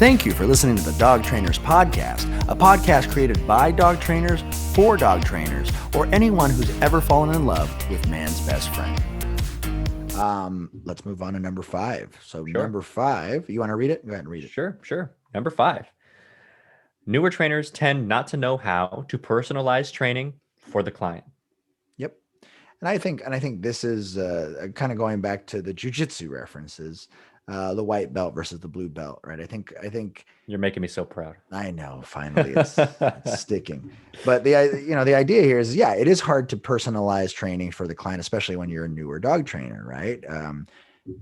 Thank you for listening to the Dog Trainers Podcast, a podcast created by dog trainers for dog trainers, or anyone who's ever fallen in love with man's best friend. Let's move on to number 5. So Sure. Number 5, you want to read it? Go ahead and read it. Sure. Number 5. Newer trainers tend not to know how to personalize training for the client. Yep. And I think this is kind of going back to the jiu-jitsu references, the white belt versus the blue belt, right? I think You're making me so proud. I know, finally it's sticking. But the idea here is, it is hard to personalize training for the client, especially when you're a newer dog trainer, right?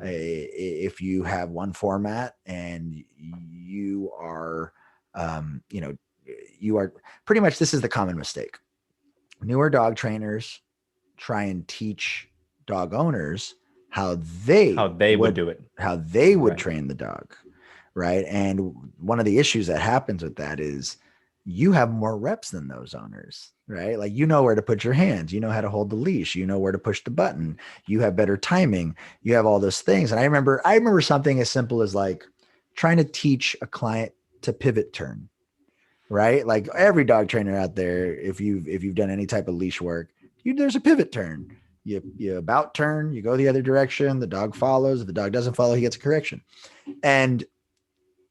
If you have one format and you are, you are pretty much, this is the common mistake. Newer dog trainers try and teach dog owners how they would do it, how they would train the dog. Right. And one of the issues that happens with that is you have more reps than those owners, right? Like, you know where to put your hands, you know how to hold the leash, you know where to push the button, you have better timing, you have all those things. And I remember something as simple as like trying to teach a client to pivot turn, right? Like every dog trainer out there, if you've done any type of leash work, there's a pivot turn. You about turn, you go the other direction, the dog follows. If the dog doesn't follow, he gets a correction. And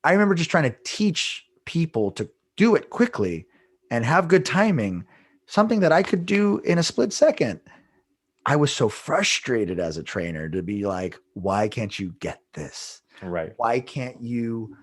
I remember just trying to teach people to do it quickly and have good timing, something that I could do in a split second. I was so frustrated as a trainer to be like, why can't you get this? Right. Why can't you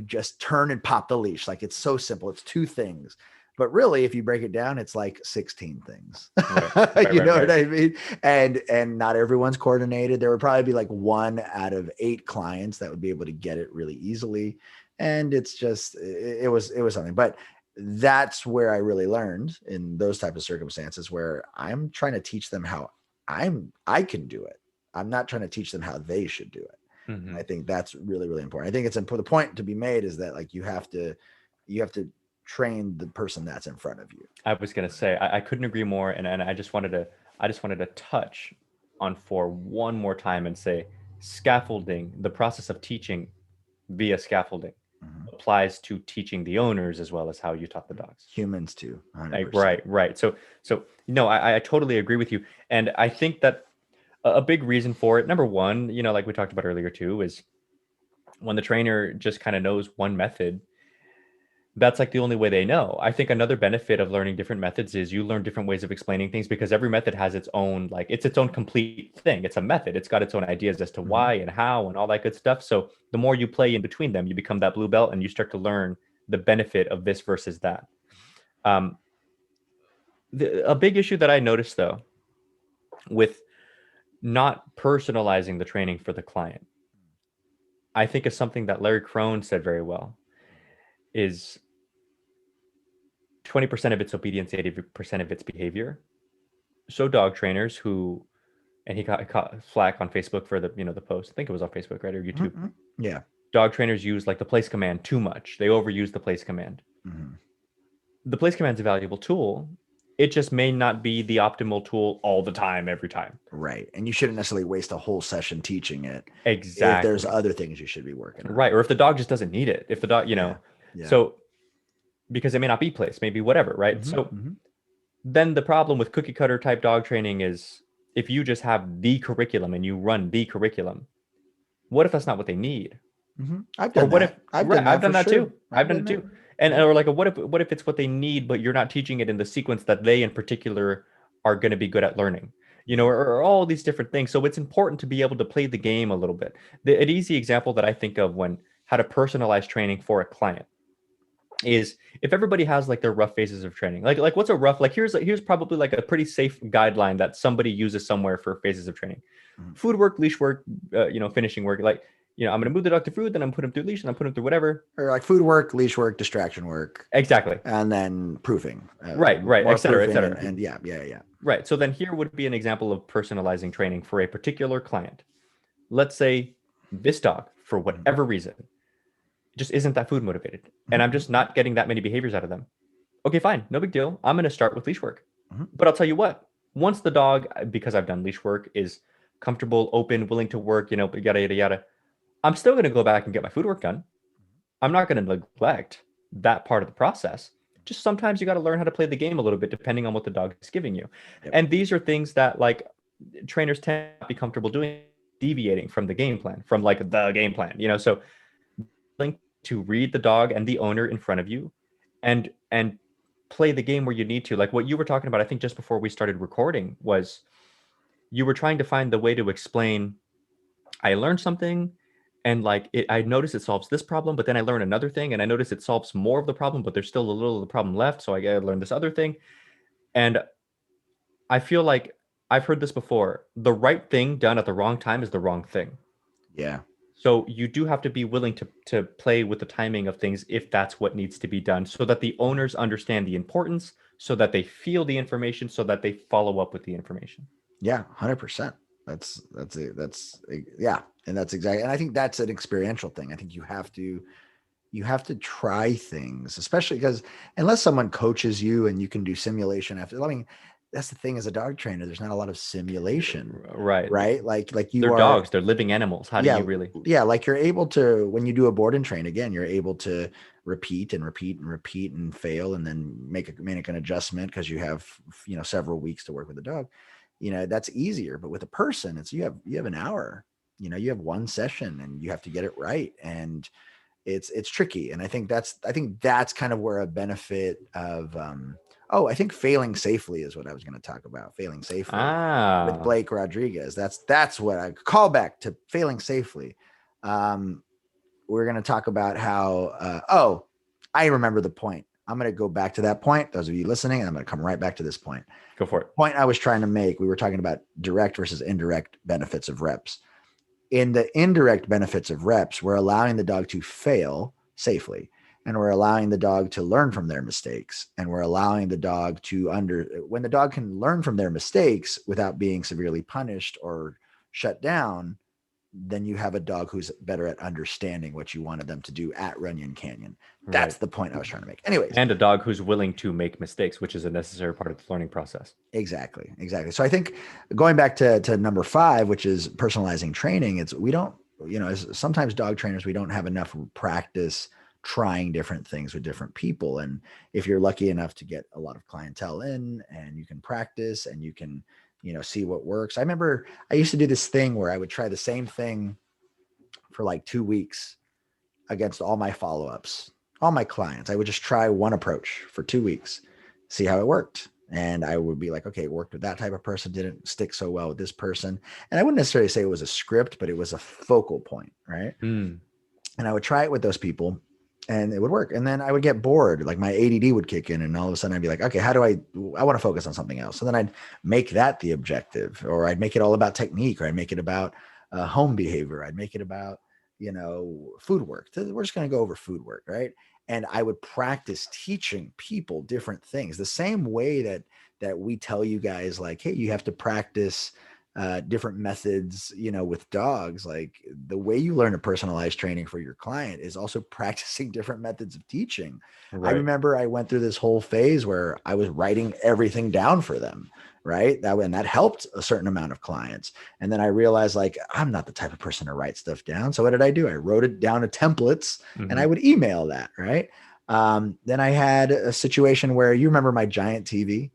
just turn and pop the leash? Like, it's so simple. It's 2 things. But really, if you break it down, it's like 16 things. Right. You know what I mean? And not everyone's coordinated. There would probably be like 1 out of 8 clients that would be able to get it really easily. And it's just, it was something. But that's where I really learned in those type of circumstances, where I'm trying to teach them how I can do it. I'm not trying to teach them how they should do it. Mm-hmm. I think that's really, really important. I think it's important. The point to be made is that, like, you have to train the person that's in front of you. I was going to say, I couldn't agree more. And I just wanted to touch on for one more time and say, scaffolding, the process of teaching via scaffolding, applies to teaching the owners as well as how you taught the dogs. Humans too. Right. So, I totally agree with you. And I think that a big reason for it, number one, like we talked about earlier too, is when the trainer just kind of knows one method, that's like the only way they know. I think another benefit of learning different methods is you learn different ways of explaining things, because every method has its own, like, it's its own complete thing. It's a method. It's got its own ideas as to why and how and all that good stuff. So the more you play in between them, you become that blue belt and you start to learn the benefit of this versus that. A big issue that I noticed, though, with not personalizing the training for the client, I think is something that Larry Crone said very well, is 20% of its obedience, 80% of its behavior. So dog trainers who, and he got flack on Facebook for the post. I think it was on Facebook, right? Or YouTube. Mm-hmm. Yeah. Dog trainers use like the place command too much. They overuse the place command. Mm-hmm. The place command is a valuable tool. It just may not be the optimal tool all the time, every time. Right. And you shouldn't necessarily waste a whole session teaching it. Exactly. If there's other things you should be working on. Right. Or if the dog just doesn't need it. If the dog, Yeah. So, because it may not be placed, maybe whatever, right? Mm-hmm. So then the problem with cookie cutter type dog training is, if you just have the curriculum and you run the curriculum, what if that's not what they need? Mm-hmm. I've done that too. And or like, what if it's what they need, but you're not teaching it in the sequence that they in particular are going to be good at learning, or all these different things. So it's important to be able to play the game a little bit. An easy example that I think of when how to personalize training for a client is, if everybody has like their rough phases of training, like what's a rough, like here's probably like a pretty safe guideline that somebody uses somewhere for phases of training. Food work, leash work, finishing work. Like, I'm going to move the dog to food, then I'm putting him through leash, and I'm putting him through whatever. Or like food work, leash work, distraction work. Exactly. And then proofing. Right, et cetera, et cetera. And yeah. Right. So then here would be an example of personalizing training for a particular client. Let's say this dog, for whatever reason, just isn't that food motivated, and I'm just not getting that many behaviors out of them. Okay, fine. No big deal. I'm going to start with leash work. But I'll tell you what, once the dog, because I've done leash work, is comfortable, open, willing to work, yada, yada, yada, I'm still going to go back and get my food work done. I'm not going to neglect that part of the process. Just sometimes you got to learn how to play the game a little bit depending on what the dog is giving you. Yep. And these are things that like trainers tend to be comfortable doing, deviating from the game plan, from like the game plan, you know. So to read the dog and the owner in front of you and play the game where you need to. Like what you were talking about, I think just before we started recording, was you were trying to find the way to explain, I learned something and like I noticed it solves this problem, but then I learn another thing and I notice it solves more of the problem, but there's still a little of the problem left. So I gotta learn this other thing. And I feel like I've heard this before. The right thing done at the wrong time is the wrong thing. Yeah. So you do have to be willing to play with the timing of things if that's what needs to be done, so that the owners understand the importance, so that they feel the information, so that they follow up with the information. Yeah. 100%. That's it. Yeah. And that's exactly, and I think that's an experiential thing. I think you have to try things, especially because unless someone coaches you and you can do simulation after, I mean, that's the thing as a dog trainer, there's not a lot of simulation, Right. right? Like They're you are, dogs, they're living animals. How do yeah, you really? yeah. Like you're able to, when you do a board and train again, you're able to repeat and repeat and repeat and fail and then make an adjustment because you have, several weeks to work with the dog. That's easier, but with a person, it's, you have an hour, you have one session and you have to get it right. And it's tricky. And I think that's kind of where a benefit of I think failing safely is what I was going to talk about. Failing safely with Ah, Blake Rodriguez. That's what I call back to failing safely. Um, we're going to talk about how I remember the point. I'm going to go back to that point. Those of you listening, and I'm going to come right back to this point. go for it. Point I was trying to make, we were talking about direct versus indirect benefits of reps. In the indirect benefits of reps, we're allowing the dog to fail safely, and we're allowing the dog to learn from their mistakes, and we're allowing the dog to when the dog can learn from their mistakes without being severely punished or shut down, then you have a dog who's better at understanding what you wanted them to do at Runyon Canyon. That's Right. the point I was trying to make. Anyways, And a dog who's willing to make mistakes, which is a necessary part of the learning process. exactly. So I think going back to number 5, which is personalizing training, it's we don't, sometimes dog trainers, we don't have enough practice trying different things with different people. And if you're lucky enough to get a lot of clientele in and you can practice and you can, see what works. I remember I used to do this thing where I would try the same thing for like 2 weeks against all my follow-ups, all my clients. I would just try one approach for 2 weeks, see how it worked. And I would be like, okay, it worked with that type of person, didn't stick so well with this person. And I wouldn't necessarily say it was a script, but it was a focal point, right? Mm. And I would try it with those people and it would work. And then I would get bored, like my ADD would kick in, and all of a sudden I'd be like, okay, how do I want to focus on something else. So then I'd make that the objective, or I'd make it all about technique, or I'd make it about home behavior. I'd make it about, food work. We're just going to go over food work. Right. And I would practice teaching people different things the same way that we tell you guys, like, hey, you have to practice different methods, with dogs. Like the way you learn a personalized training for your client is also practicing different methods of teaching. I Right. remember I went through this whole phase where I was writing everything down for them. Right. And that helped a certain amount of clients. And then I realized, like, I'm not the type of person to write stuff down. So what did I do? I wrote it down to templates and I Mm-hmm. would email that. Right. Then I had a situation where, you remember my giant TV,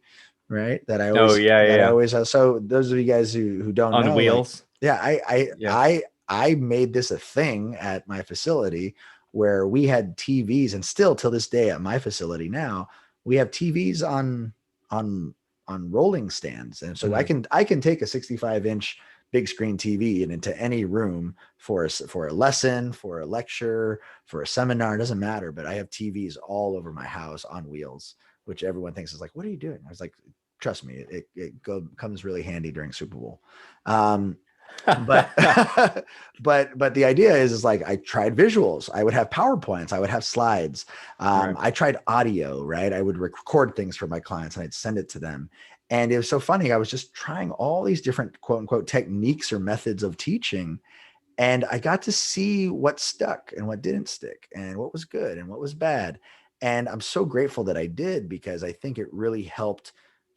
right? That I Oh always yeah, yeah, that I yeah. always have. So those of you guys who don't On know, like, wheels. yeah, I I Yeah. I I made this a thing at my facility where we had TVs, and still till this day at my facility now, we have TVs on on rolling stands. And so I Mm-hmm. can take a 65-inch big screen TV and into any room for a lesson, for a lecture, for a seminar, it doesn't matter. But I have TVs all over my house on wheels, which everyone thinks is like, what are you doing? I was like, trust me, comes really handy during Super Bowl. But but the idea is like, I tried visuals. I would have PowerPoints. I would have slides. Right. I tried audio. Right, I would record things for my clients and I'd send it to them. And it was so funny. I was just trying all these different quote unquote techniques or methods of teaching, and I got to see what stuck and what didn't stick, and what was good and what was bad. And I'm so grateful that I did, because I think it really helped,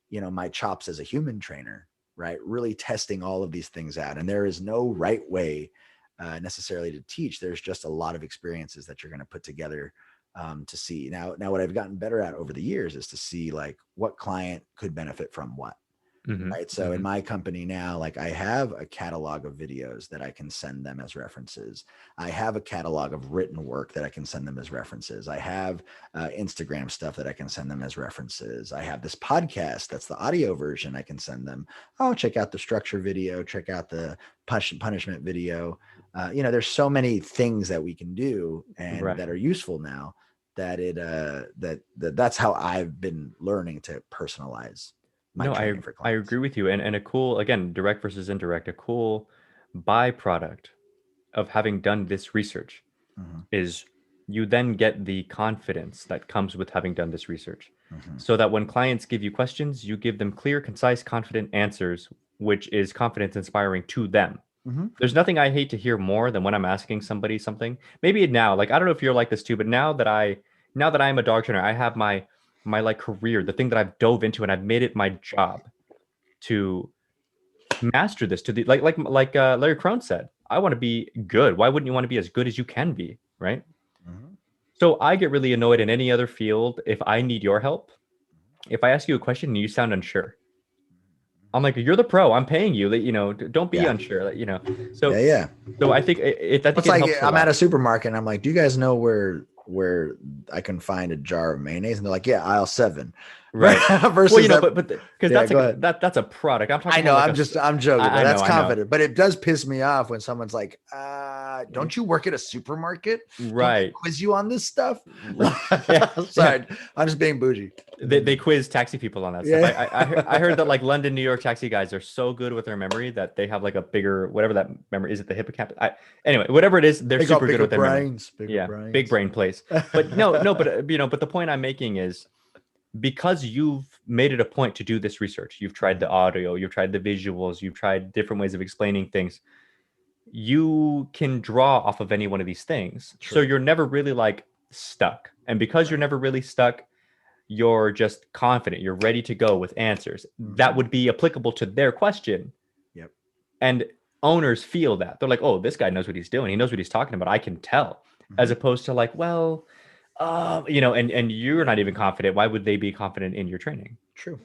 my chops as a human trainer, right? Really testing all of these things out. And there is no right way necessarily to teach. There's just a lot of experiences that you're going to put together to see. Now, what I've gotten better at over the years is to see like what client could benefit from what. Hmm. Right. So in Hmm. my company now, like I have a catalog of videos that I can send them as references. I have a catalog of written work that I can send them as references. I have Instagram stuff that I can send them as references. I have this podcast that's the audio version. I can send them, oh, check out the structure video, check out the punishment video. There's so many things that we can do and Right. that are useful now that that's how I've been learning to personalize my No, training for I clients. agree with you. And a cool, again, direct versus indirect, a cool byproduct of having done this research Hmm. is you then get the confidence that comes with having done this research. Hmm. So that when clients give you questions, you give them clear, concise, confident answers, which is confidence inspiring to them. Hmm. There's nothing I hate to hear more than when I'm asking somebody something. Maybe now, like I don't know if you're like this too, but now that I'm a dog trainer, I have my like career, the thing that I've dove into and I've made it my job to master this to the like Larry Crone said. I want to be good. Why wouldn't you want to be as good as you can be, right? Hmm. So I get really annoyed in any other field if I need your help. If I ask you a question and you sound unsure, I'm like, you're the pro. I'm paying you. Don't be Yeah. unsure. Yeah. So Yeah. so I think It's it like helps a I'm at lot. a supermarket and I'm like, do you guys know where I can find a jar of mayonnaise? And they're like, yeah, aisle 7. Right. Well, Versus that. but because Yeah, that's go like ahead. that's a product. I'm I talking more know. like I'm joking, but that's I know. confident. But it does piss me off when someone's like, don't you work at a supermarket? Don't they Right. quiz you on this stuff? Yeah. Yeah. Sorry, I'm just being bougie. I'm They, being they bougie. quiz taxi people on that stuff. Yeah. I heard that like London, New York taxi guys are so good with their memory that they have like a bigger whatever that memory is it the hippocampus. Anyway, whatever it is, they're They got super good bigger with their memory. brains, bigger Yeah, big brains. brain plays. But no, but the point I'm making is because you've made it a point to do this research. You've tried the Mhm. audio, you've tried the visuals, you've tried different ways of explaining things. You can draw off of any one of these things. So True. you're never really like stuck. And because you're Right. never really stuck, you're just confident, you're ready to go with answers that Hmm. would be applicable to their question. Yep. And owners feel that. They're like, oh, this guy knows what he's doing. He knows what he's talking about. I can tell. As Hmm. opposed to like, well, and you're not even confident. Why would they be confident in your training? True.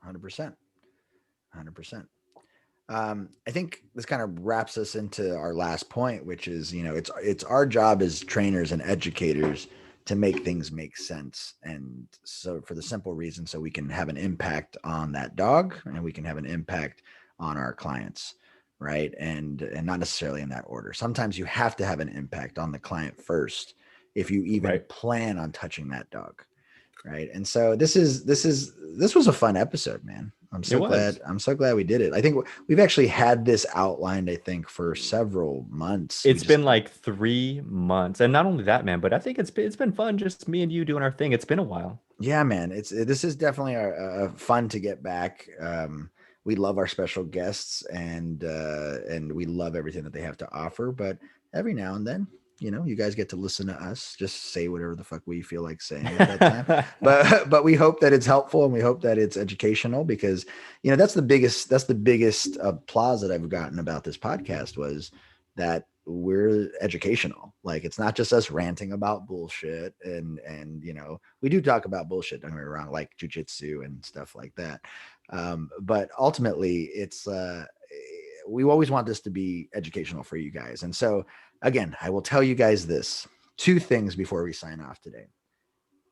100%. 100%. I think this kind of wraps us into our last point, which is, it's our job as trainers and educators to make things make sense. And so for the simple reason, so we can have an impact on that dog and we can have an impact on our clients. Right. And not necessarily in that order. Sometimes you have to have an impact on the client first if you even Right. plan on touching that dog. Right. And so this was a fun episode, man. It was. I'm so glad we did it. I think we've actually had this outlined, I think, for several months. We It's just been like 3 months. And not only that, man, but I think it's been fun just me and you doing our thing. It's been a while. Yeah, man. This is definitely fun to get back. We love our special guests and we love everything that they have to offer. But every now and then, you guys get to listen to us just say whatever the fuck we feel like saying at that time. But we hope that it's helpful and we hope that it's educational because that's the biggest applause that I've gotten about this podcast was that we're educational. Like it's not just us ranting about bullshit and we do talk about bullshit, don't get me wrong, like jujitsu and stuff like that. But ultimately it's we always want this to be educational for you guys. And so again, I will tell you guys this two things before we sign off today.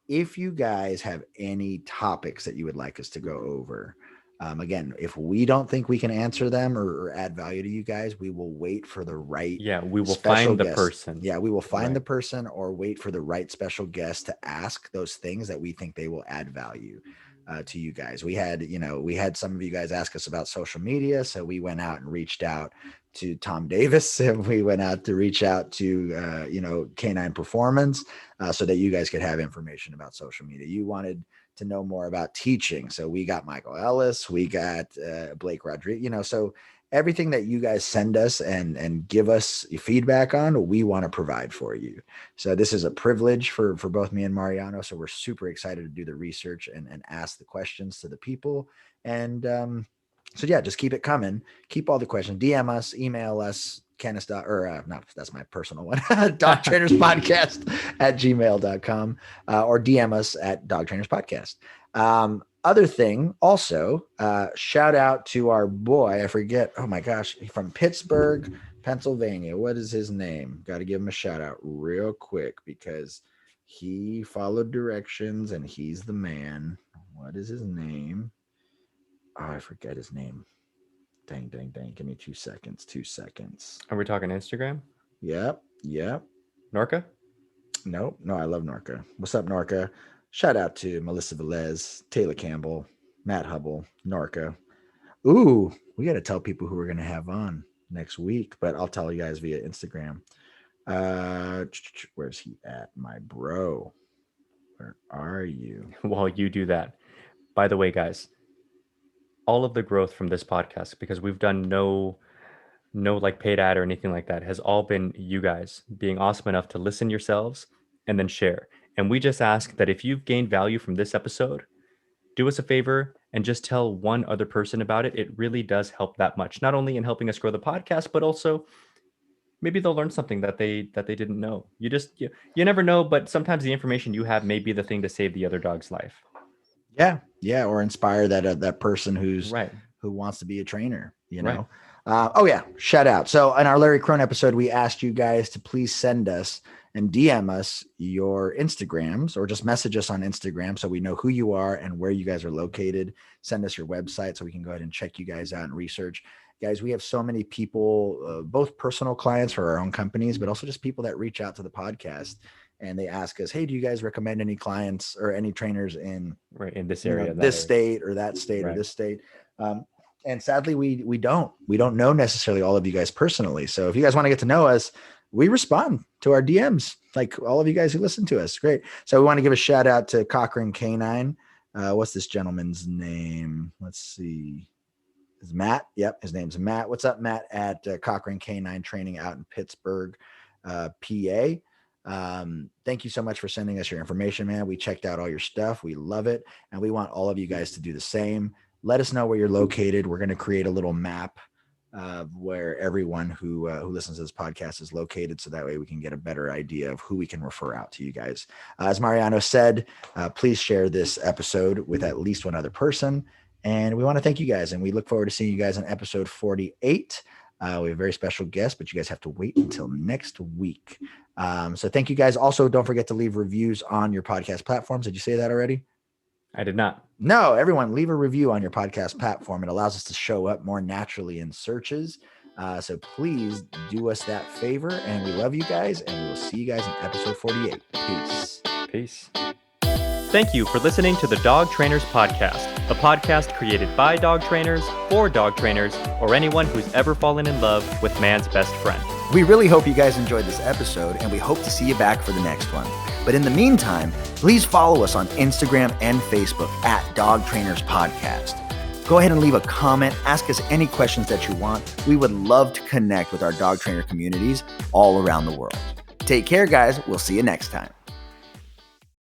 If you guys have any topics that you would like us to go over, again, if we don't think we can answer them or add value to you guys, we will wait for the right Yeah, we will special find the guest. person. Yeah, we will find Right. the person or wait for the right special guest to ask those things that we think they will add value to you guys. We had some of you guys ask us about social media, so we went out and reached out to Tom Davis and we went out to reach out to Canine Performance so that you guys could have information about social media. You wanted to know more about teaching, so we got Michael Ellis, we got Blake Rodriguez. So everything that you guys send us and give us feedback on, we want to provide for you. So this is a privilege for both me and Mariano. So we're super excited to do the research and ask the questions to the people. And so yeah, just keep it coming. Keep all the questions. DM us, email us, Canis no, that's my personal one. Dog Trainers Podcast at gmail.com or DM us at Dog Trainers Podcast. Other thing, also, shout out to our boy. I forget. Oh my gosh, from Pittsburgh, Pennsylvania. What is his name? Got to give him a shout out real quick because he followed directions and he's the man. What is his name? Oh, I forget his name. Dang. Give me 2 seconds. 2 seconds. Are we talking Instagram? Yep. Norca? No, I love Norca. What's up, Norca? Shout out to Melissa Velez, Taylor Campbell, Matt Hubble, Norca. Ooh, we got to tell people who we're going to have on next week, but I'll tell you guys via Instagram. Where's he at, my bro? Where are you? While you do that, by the way, guys, all of the growth from this podcast, because we've done no like paid ad or anything like that, has all been you guys being awesome enough to listen yourselves and then share. And we just ask that if you've gained value from this episode, do us a favor and just tell one other person about it. It really does help that much, not only in helping us grow the podcast, but also maybe they'll learn something that they didn't know. You never know, but sometimes the information you have may be the thing to save the other dog's life. Yeah, or inspire that person who wants to be a trainer, you know. Right. Shout out. So in our Larry Crone episode, we asked you guys to please send us and DM us your Instagrams or just message us on Instagram so we know who you are and where you guys are located. Send us your website so we can go ahead and check you guys out and research. Guys, we have so many people, both personal clients for our own companies, but also just people that reach out to the podcast and they ask us, hey, do you guys recommend any clients or any trainers in this area, this state or that state or this state? And sadly, we don't know necessarily all of you guys personally. So if you guys want to get to know us, we respond to our DMs, like all of you guys who listen to us. Great. So we want to give a shout out to Cochrane Canine. What's this gentleman's name? Let's see. Is Matt? Yep. His name's Matt. What's up, Matt, at Cochrane Canine Training out in Pittsburgh, PA. Thank you so much for sending us your information, man. We checked out all your stuff. We love it. And we want all of you guys to do the same. Let us know where you're located. We're going to create a little map where everyone who listens to this podcast is located. So that way we can get a better idea of who we can refer out to you guys. As Mariano said, please share this episode with at least one other person. And we want to thank you guys. And we look forward to seeing you guys on episode 48. We have a very special guest, but you guys have to wait until next week. So thank you guys. Also, don't forget to leave reviews on your podcast platforms. Did you say that already? I did not. No, everyone leave a review on your podcast platform. It allows us to show up more naturally in searches. So please do us that favor. And we love you guys. And we will see you guys in episode 48. Peace. Thank you for listening to the Dog Trainers Podcast, a podcast created by dog trainers, for dog trainers, or anyone who's ever fallen in love with man's best friend. We really hope you guys enjoyed this episode, and we hope to see you back for the next one. But in the meantime, please follow us on Instagram and Facebook at Dog Trainers Podcast. Go ahead and leave a comment. Ask us any questions that you want. We would love to connect with our dog trainer communities all around the world. Take care, guys. We'll see you next time.